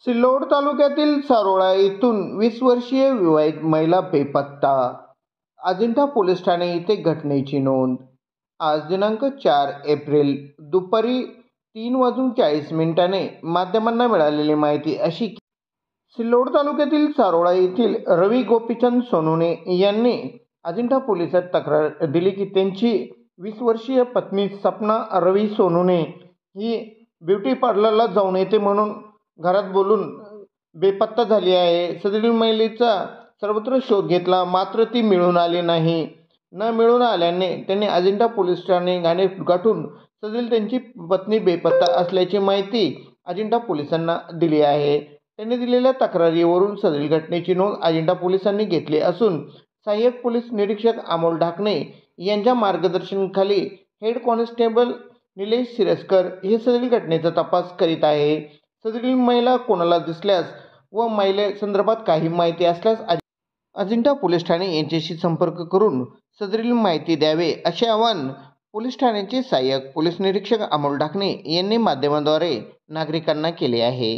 सिल्लोड तालुक्यातील सारोळा येथून 20 वर्षीय विवाहित महिला बेपत्ता। अजिंठा पोलीस ठाणे येथे घटनेची नोंद। आज दिनांक 4 एप्रिल दुपारी 3:40 माध्यमांना मिळालेली माहिती अशी की सिल्लोड तालुक्यातील सारोळा येथील रवी गोपीचंद सोनवणे यांनी अजिंठा पोलिसात तक्रार दिली की त्यांची 20 वर्षीय पत्नी सपना रवी सोनवणे ही ब्युटी पार्लरला जाऊन येते म्हणून घरात बोलून बेपत्ता झाली आहे। सदरील महिलेचा सर्वत्र शोध घेतला मात्र ती मिळून आली नाही। न मिळून आल्याने त्यांनी अजिंठा पोलीस ठाणे गाठून सदरील त्यांची पत्नी बेपत्ता असल्याची माहिती अजिंठा पोलिसांना दिली आहे। त्यांनी दिलेल्या तक्रारीवरून सदरील घटनेची नोंद अजिंठा पोलिसांनी घेतली असून सहाय्यक पोलीस निरीक्षक अमोल ढाकणे यांच्या मार्गदर्शनाखाली हेड कॉन्स्टेबल निलेश सिरस्कर हे सदरील घटनेचा तपास करीत आहे। सदरील महिला कोणाला दिसल्यास व महिले संदर्भात काही माहिती असल्यास अजिंठा पोलीस ठाणे यांच्याशी संपर्क करून सदरील माहिती द्यावे असे आवाहन पोलीस ठाण्याचे सहाय्यक पोलीस निरीक्षक अमोल ढाकणे यांनी माध्यमाद्वारे नागरिकांना केले आहे।